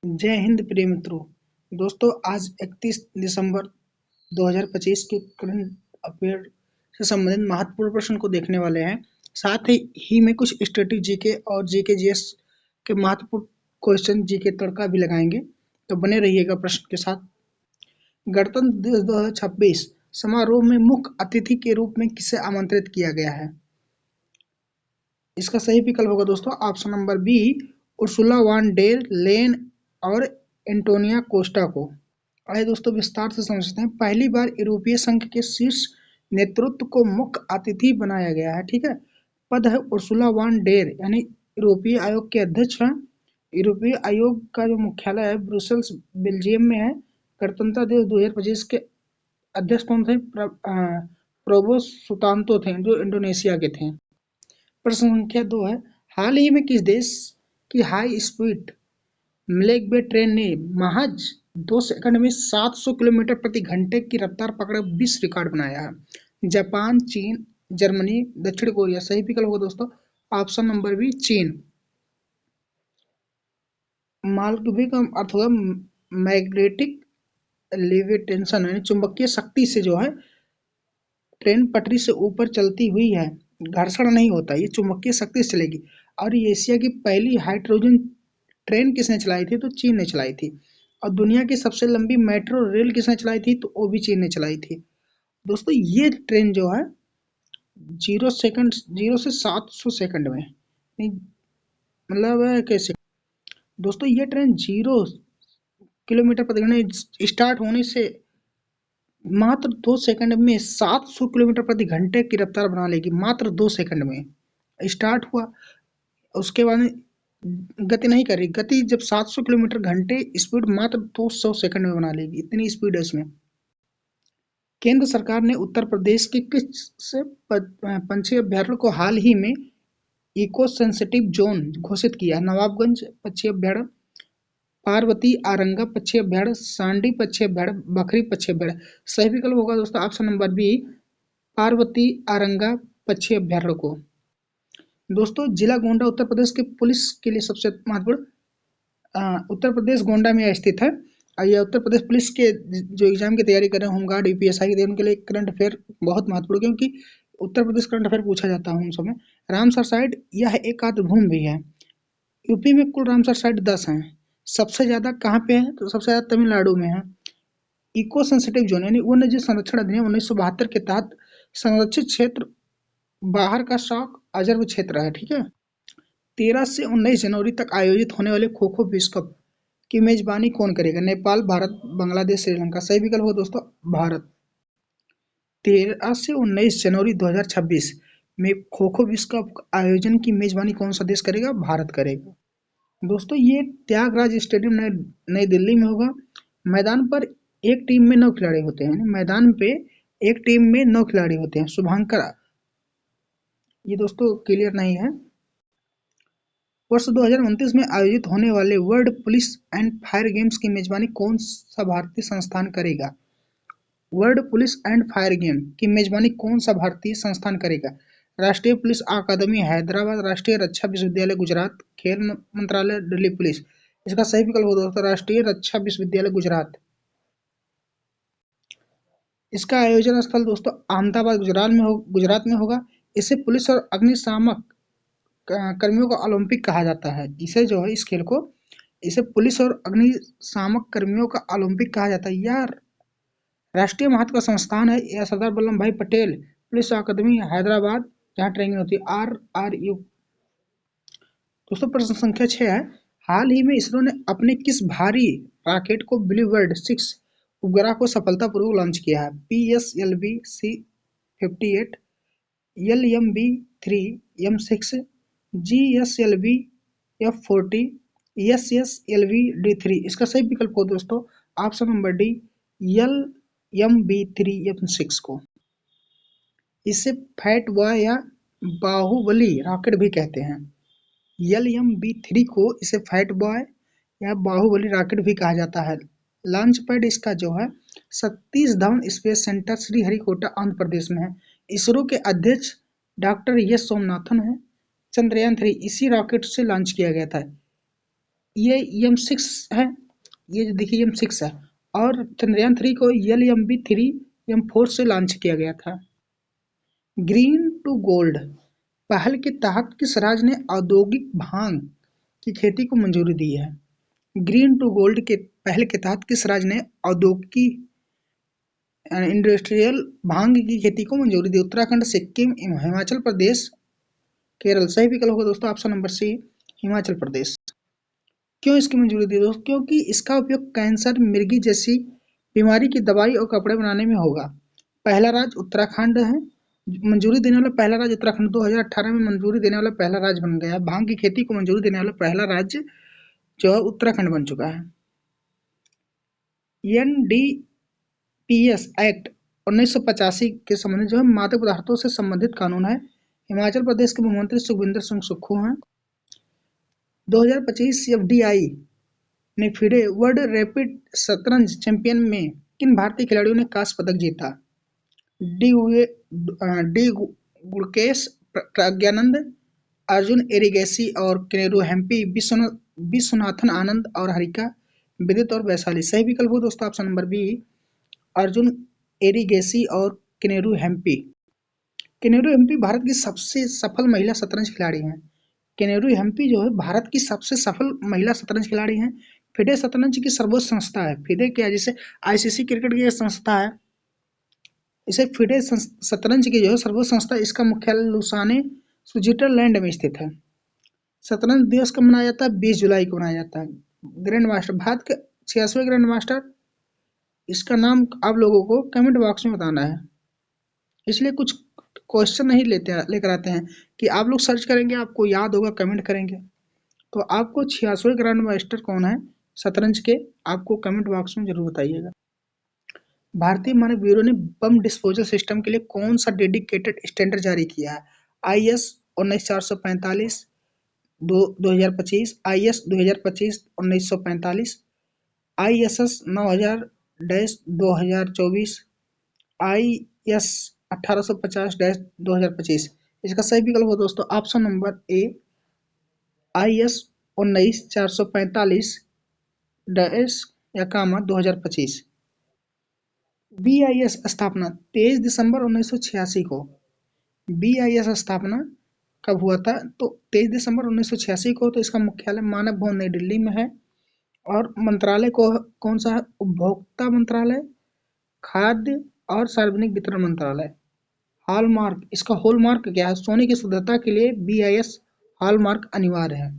जय हिंद प्रिय मित्रों। दोस्तों आज 31 दिसंबर 2025 के करंट अफेयर से संबंधित महत्वपूर्ण प्रश्न को देखने वाले हैं। साथ ही में कुछ स्टैटिक जीके और जीके जीएस के महत्वपूर्ण क्वेश्चन जीके तड़का भी लगाएंगे, तो बने रहिएगा प्रश्न के साथ। गणतंत्र दिवस 2026 समारोह में मुख्य अतिथि के रूप में किसे आमंत्रित किया गया है? इसका सही विकल्प होगा दोस्तों option number B, Ursula von der Leyen और एंटोनिया कोस्टा को। आइए दोस्तों विस्तार से समझते हैं। पहली बार यूरोपीय संघ के शीर्ष नेतृत्व को मुख्य अतिथि बनाया गया है। ठीक है, पद है उर्सुला वान डेर, यानी यूरोपीय आयोग के अध्यक्ष हैं। यूरोपीय आयोग का जो मुख्यालय है ब्रुसेल्स बेल्जियम में है। गणतंत्र दिवस 2025 के अध्यक्ष कौन थे? प्रोबोस सुतांतो थे, जो इंडोनेशिया के थे। प्रश्न संख्या 2 है, हाल ही में किस देश की हाई स्पीड मिल्की वे ट्रेन ने महज 2 सेकंड में 700 किलोमीटर प्रति घंटे की रफ्तार पकड़ विश्व रिकॉर्ड बनाया है? जापान, चीन, जर्मनी, दक्षिण कोरिया। सही विकल्प होगा दोस्तों ऑप्शन नंबर बी, चीन। मालगुडी का अर्थ होगा मैग्नेटिक लेविटेशन, यानी चुंबकीय शक्ति से जो है ट्रेन पटरी से ऊपर चलती हुई है, घर्षण नहीं होता, ये चुंबकीय शक्ति से चलेगी। और ये एशिया की पहली हाइड्रोजन ट्रेन किसने चलाई थी? तो चीन ने चलाई थी। और दुनिया की सबसे लंबी मेट्रो रेल किसने चलाई थी? तो वो भी चीन ने चलाई थी। दोस्तों ये ट्रेन जो है 0 से 700 सेकंड में, मतलब कैसे दोस्तों, ये ट्रेन 0 किलोमीटर प्रति घंटे स्टार्ट होने से मात्र 2 सेकंड में 700 किलोमीटर प्रति घंटे की रफ्तार बना लेगी। मात्र 2 सेकंड में स्टार्ट हुआ, उसके बाद गति नहीं कर रही, गति जब 700 किलोमीटर घंटे स्पीड मात्र 200 सेकंड में बना लेगी, इतनी स्पीड है इसमें। केंद्र सरकार ने उत्तर प्रदेश के किस पंछी अभ्यारण्य को हाल ही में इको सेंसिटिव जोन घोषित किया? नवाबगंज पक्षी अभ्यारण्य, पार्वती आरंगा पक्षी अभ्यारण्य, सांडी पक्षी अभ्यारण्य, बखरी पक्षी अभ्यारण्य। सही विकल्प होगा दोस्तों ऑप्शन नंबर बी, पार्वती आरंगा पक्षी अभ्यारण्य को। दोस्तों जिला गोंडा उत्तर प्रदेश के पुलिस के लिए सबसे महत्वपूर्ण, उत्तर प्रदेश गोंडा में स्थित है। और यह उत्तर प्रदेश पुलिस के जो एग्जाम की तैयारी कर रहे हैं, होमगार्ड, यूपीएसआई के, उनके लिए करंट अफेयर बहुत महत्वपूर्ण, क्योंकि उत्तर प्रदेश करंट अफेयर पूछा जाता है उन समय। रामसर साइट यह एक आत्मभूमि भी है। यूपी में कुल रामसर साइट 10 हैं। सबसे ज्यादा कहाँ पे है? तो सबसे ज्यादा तमिलनाडु में है। इको सेंसिटिव जोन यानी वन्य जीव संरक्षण अधिनियम 1972 के तहत संरक्षित क्षेत्र बाहर का शौक अजर्व क्षेत्र है। ठीक है, 13 से 19 जनवरी तक आयोजित होने वाले खो खो विश्व कप की मेजबानी कौन करेगा? नेपाल, भारत, बांग्लादेश, श्रीलंका। सही विकल्प हो दोस्तों भारत। 13 से 19 जनवरी 2026 में खो खो विश्व कप आयोजन की मेजबानी कौन सा देश करेगा? भारत करेगा। दोस्तों ये त्यागराज स्टेडियम नई दिल्ली में होगा। मैदान पर एक टीम में 9 खिलाड़ी होते हैं, मैदान पे एक टीम में 9 खिलाड़ी होते हैं। शुभांकर, ये दोस्तों क्लियर नहीं है। वर्ष 2029 में आयोजित होने वाले world police and fire games की मेजबानी कौन सा भारतीय संस्थान करेगा? World police and fire game की मेजबानी कौन सा भारतीय संस्थान करेगा? राष्ट्रीय पुलिस अकादमी हैदराबाद, राष्ट्रीय रक्षा विश्वविद्यालय गुजरात, खेल मंत्रालय दिल्ली पुलिस। इसका सही विकल्प होगा दोस्तों राष्ट्रीय रक्षा विश्वविद्यालय गुजरात। इसका आयोजन स्थल दोस्तों अहमदाबाद गुजरात में होगा। इसे पुलिस और अग्निशामक कर्मियों का ओलंपिक कहा जाता है। इसे जो है इस खेल को, इसे पुलिस और अग्निशामक कर्मियों का ओलंपिक कहा जाता है। यह राष्ट्रीय महत्व का संस्थान है। यह सरदार वल्लभ भाई पटेल पुलिस अकादमी हैदराबाद, जहाँ ट्रेनिंग होती है, RRU। दोस्तों प्रश्न संख्या 6 है, हाल ही में इसरो ने अपने किस भारी रॉकेट को ब्लू बर्ड 6 उपग्रह को सफलतापूर्वक लॉन्च किया है? PSLV C58, LMB-3 M6, GSLV F40, SSLV D3। इसका सही विकल्प हो दोस्तों option number D, LMB-3 M6 को। इसे फैट बॉय या बाहुबली रॉकेट भी कहते हैं। LMB-3 को इसे फैट बॉय या बाहुबली रॉकेट भी कहा जाता है। लॉन्च पैड इसका जो है सतीश धवन स्पेस सेंटर श्रीहरिकोटा आंध्र प्रदेश में है। इसरो के अध्यक्ष डॉक्टर एस सोमनाथन है। चंद्रयान 3 इसी रॉकेट से लॉन्च किया गया था। ये M6 है, ये देखिए M6 है। और चंद्रयान 3 को LMB-3 M4 से लॉन्च किया गया था। ग्रीन टू गोल्ड पहल के तहत किस राज्य ने औद्योगिक भांग की खेती को मंजूरी दी है? ग्रीन टू गोल्ड के पहल के तहत किस राज्य ने औद्योगिक इंडस्ट्रियल भांग की खेती को मंजूरी दी? उत्तराखंड, सिक्किम, हिमाचल प्रदेश, केरल। सही विकल्प होगा दोस्तों option number C, Himachal Pradesh. क्यों इसकी मंजूरी दी दोस्तों? क्योंकि इसका उपयोग कैंसर, मिर्गी जैसी बीमारी की दवाई और कपड़े बनाने में होगा। पहला राज्य उत्तराखंड है, मंजूरी देने वाला पहला राज्य उत्तराखंड 2018 में मंजूरी देने वाला पहला राज्य बन गया है। भांग की खेती को मंजूरी देने वाला पहला राज्य जो है उत्तराखंड बन चुका है। NDPS एक्ट 1985 के संबंधित जो है मादक पदार्थों से संबंधित कानून है। हिमाचल प्रदेश के मुख्यमंत्री सुखविंदर सिंह सुक्खू हैं। 2025 FDI ने फिडे वर्ल्ड रैपिड शतरंज चैंपियन में किन भारतीय खिलाड़ियों ने कांस्य पदक जीता? डी गुड़केश, प्रज्ञानंद, अर्जुन एरिगैसी और किनेरू हेम्पी, विश्वनाथन आनंद और हरिका विदित और वैशाली। सही विकल्प हो दोस्तों option number B, Arjun Erigaisi और किनेरू हेम्पी। किनेरू हेम्पी भारत की सबसे सफल महिला शतरंज खिलाड़ी हैं। किनेरू हेम्पी जो है भारत की सबसे सफल महिला शतरंज खिलाड़ी हैं। फिडे शतरंज की सर्वोच्च संस्था है। फिडे क्या, जैसे ICC क्रिकेट की संस्था है, इसे फिडे शतरंज की जो है सर्वोच्च संस्था, इसका मुख्यालय लुसाने स्विट्जरलैंड में स्थित है। शतरंज दिवस कब मनाया जाता है? 20 जुलाई को मनाया जाता है। ग्रैंड मास्टर, भारत के 86वें ग्रैंड मास्टर, इसका नाम आप लोगों को कमेंट बॉक्स में बताना है। इसलिए कुछ क्वेश्चन नहीं लेकर आते हैं कि आप लोग सर्च करेंगे, आपको याद होगा, कमेंट करेंगे। तो आपको 86वें ग्रैंड मास्टर कौन है शतरंज के, आपको कमेंट बॉक्स में जरूर बताइएगा। भारतीय मानक ब्यूरो ने बम डिस्पोजल सिस्टम के लिए कौन सा डेडिकेटेड स्टैंडर्ड जारी किया है? IS 19445 2025, IS 2025-1945, ISS 9000-2024, IS 1850-2025। इसका सही विकल्प हो दोस्तों ऑप्शन नंबर ए, IS 19445 या कामा 2025। BIS स्थापना 23 दिसंबर 1986 को, BIS स्थापना कब हुआ था? तो 23 दिसंबर 1986 को। तो इसका मुख्यालय मानव भवन नई दिल्ली में है। और मंत्रालय को कौन सा है? उपभोक्ता मंत्रालय, खाद्य और सार्वजनिक वितरण मंत्रालय। हॉलमार्क, इसका हॉलमार्क क्या है? सोने की शुद्धता के लिए BIS हॉलमार्क अनिवार्य है।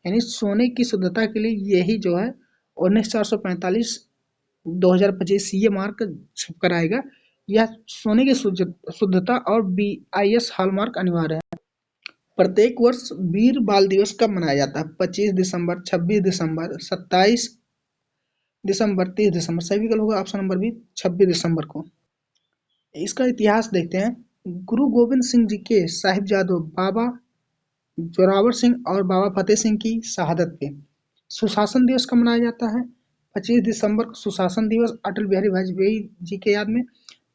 यानी सोने की शुद्धता के लिए यही जो है 1945-2025 ये मार्क छप कर आएगा। यह सोने की शुद्धता और BIS हॉलमार्क अनिवार्य है। प्रत्येक वर्ष वीर बाल दिवस कब मनाया जाता है? 25 दिसंबर, 26 दिसंबर, 27 दिसंबर, 30 दिसंबर। सही विकल्प होगा ऑप्शन नंबर बी, 26 दिसंबर को। इसका इतिहास देखते हैं। गुरु गोविंद सिंह जी के साहिबजादों बाबा जोरावर सिंह और बाबा फतेह सिंह की शहादत पे सुशासन दिवस कब मनाया जाता है? 25 दिसंबर को सुशासन दिवस अटल बिहारी वाजपेयी जी के याद में।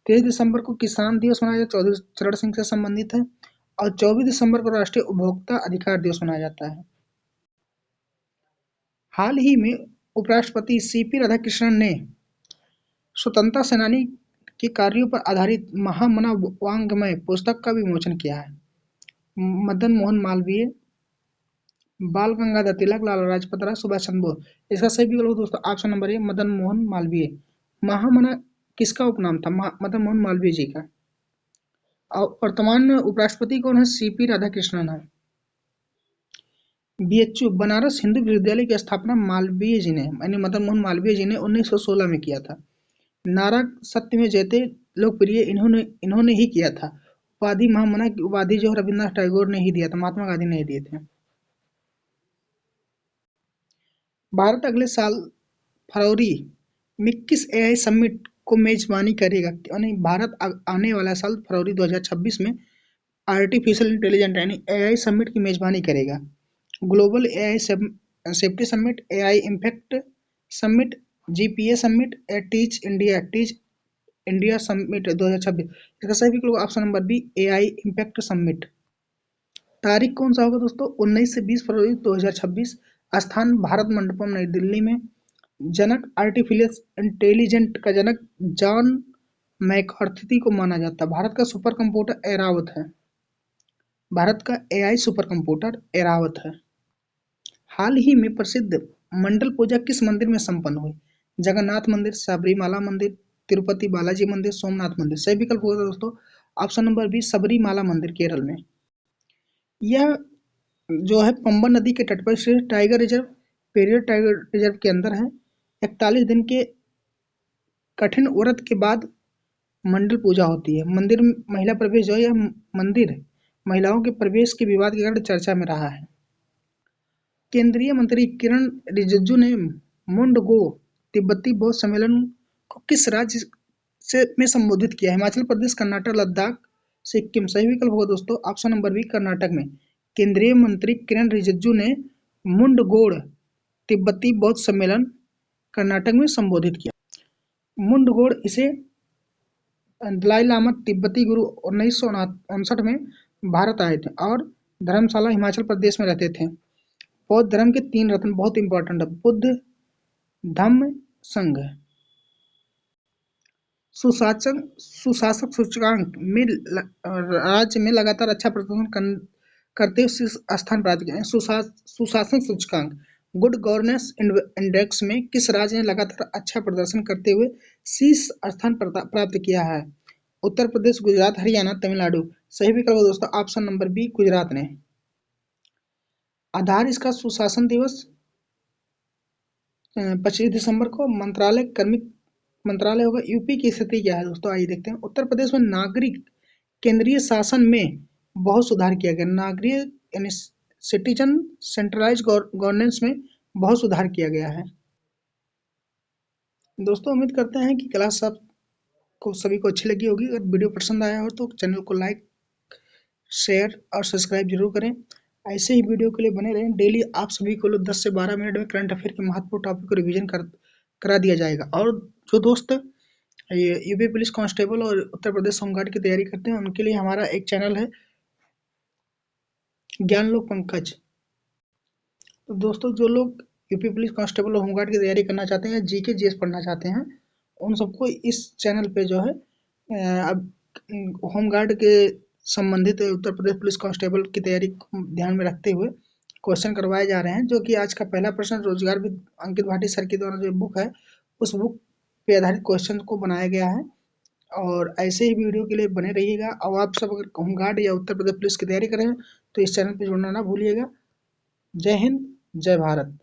23 दिसंबर को किसान दिवस मनाया जाता है, चौधरी चरण सिंह से संबंधित है। और 24 दिसंबर को राष्ट्रीय उपभोक्ता अधिकार दिवस मनाया जाता है। हाल ही में उपराष्ट्रपति CP राधाकृष्णन ने स्वतंत्रता सेनानी के कार्यों पर आधारित महामना वाङ्मय पुस्तक का विमोचन किया है। मदन मोहन मालवीय, बाल गंगाधर तिलक, लाला लाजपत राय, सुभाष चंद्र बोस। इसका सही विकल्प दोस्तों option number A, Madan Mohan Malviya. Mahamana किसका उपनाम था? मदन मोहन मालवीय जी का। और वर्तमान उपराष्ट्रपति कौन है? CP राधाकृष्णन है। BHU बनारस हिंदू विश्वविद्यालय की स्थापना मालवीय जी ने, यानी मदन मोहन मालवीय जी ने 1916 में किया था। नारा सत्य में जयते लोकप्रिय इन्होंने ही किया था। उपाधि महामना की उपाधि जो रविन्द्रनाथ टैगोर ने ही दिया था, महात्मा गांधी ने ही दिए थे। भारत अगले साल फरवरी में किस AI समिट को मेजबानी करेगा? यानी भारत आने वाला साल फरवरी 2026 में आर्टिफिशियल इंटेलिजेंट यानी AI समिट की मेजबानी करेगा। Global AI safety summit, AI impact summit, GPA summit, teach India summit 2026। इसका सही विकल्प option number B, AI impact summit. तारीख कौन सा होगा दोस्तों? 19 से 20 फरवरी 2026 स्थान भारत मंडपम नई दिल्ली में। जनक आर्टिफिशियल इंटेलिजेंट का जनक जॉन मैककार्थी को माना जाता है। भारत का सुपर कंप्यूटर एरावत है। भारत का एआई सुपर कंप्यूटर एरावत है। हाल ही में प्रसिद्ध मंडल पूजा किस मंदिर में संपन्न हुई? जगन्नाथ मंदिर, सबरीमाला मंदिर, तिरुपति बालाजी मंदिर, सोमनाथ मंदिर। सही विकल्प होगा दोस्तों ऑप्शन नंबर बी सबरीमाला मंदिर केरल में। यह जो है पंबन नदी के तट पर स्थित tiger reserve, Periyar tiger reserve के अंदर है। 41 दिन के कठिन व्रत के बाद मंडल पूजा होती है। मंदिर में महिला प्रवेश जो है यह मंदिर महिलाओं के प्रवेश के विवाद के कारण चर्चा में रहा है। केंद्रीय मंत्री किरण रिजिजू ने मुंडगो तिब्बती बौद्ध सम्मेलन को किस राज्य से में संबोधित किया? हिमाचल प्रदेश, कर्नाटक, लद्दाख, सिक्किम। सही विकल्प होगा दोस्तों ऑप्शन नंबर बी कर्नाटक में। केंद्रीय मंत्री किरण रिजिजू ने मुंडगोड़ तिब्बती बौद्ध सम्मेलन कर्नाटक में संबोधित किया। मुंडगोड़ इसे दलाई लामा तिब्बती गुरु 1959 में भारत आए थे और धर्मशाला हिमाचल प्रदेश में रहते थे। बौद्ध धर्म के 3 रत्न बहुत इंपॉर्टेंट है, बुद्ध, धम्म, संघ। सुशासक सूचकांक में राज्य में लगातार अच्छा प्रदर्शन करते हुए स्थान प्राप्त किया। सुशासन सूचकांक गुड गवर्नेंस इंडेक्स में किस राज्य ने लगातार अच्छा प्रदर्शन करते हुए शीर्ष स्थान प्राप्त किया है? उत्तर प्रदेश, गुजरात, हरियाणा, तमिलनाडु। सही विकल्प दोस्तों ऑप्शन नंबर बी गुजरात ने। आधार इसका सुशासन दिवस 25 दिसंबर को। मंत्रालय कार्मिक मंत्रालय होगा। यूपी की स्थिति क्या है दोस्तों आइए देखते हैं। उत्तर प्रदेश में नागरिक केंद्रीय शासन में बहुत सुधार किया गया। नागरिक यानी सिटीजन सेंट्रलाइज गवर्नेंस में बहुत सुधार किया गया है। दोस्तों उम्मीद करते हैं कि क्लास आपको सभी को अच्छी लगी होगी। अगर वीडियो पसंद आया हो तो चैनल को लाइक, शेयर और सब्सक्राइब जरूर करें। ऐसे ही वीडियो के लिए बने रहें। डेली आप सभी को 10 से 12 मिनट में करंट अफेयर के महत्वपूर्ण टॉपिक को रिवीजन करा दिया जाएगा। और जो दोस्त ये यूपी पुलिस कांस्टेबल और उत्तर प्रदेश होमगार्ड की तैयारी करते हैं उनके लिए हमारा एक चैनल है ज्ञान लोक पंकज। तो दोस्तों जो लोग यूपी पुलिस कांस्टेबल और होमगार्ड की तैयारी करना चाहते हैं, जीके जीएस पढ़ना चाहते हैं, उन सबको इस चैनल पे जो है अब होमगार्ड के संबंधित उत्तर प्रदेश पुलिस कांस्टेबल की तैयारी को ध्यान में रखते हुए क्वेश्चन करवाए जा रहे हैं। जो कि आज का पहला प्रश्न रोजगार विद अंकित भाटी सर के द्वारा जो बुक है उस बुक पे आधारित क्वेश्चन को बनाया गया है। और ऐसे ही वीडियो के लिए बने रहिएगा। और आप सब अगर होमगार्ड या उत्तर प्रदेश पुलिस की तैयारी कर रहे हैं तो इस चैनल पर जुड़ना ना भूलिएगा। जय हिंद, जय भारत।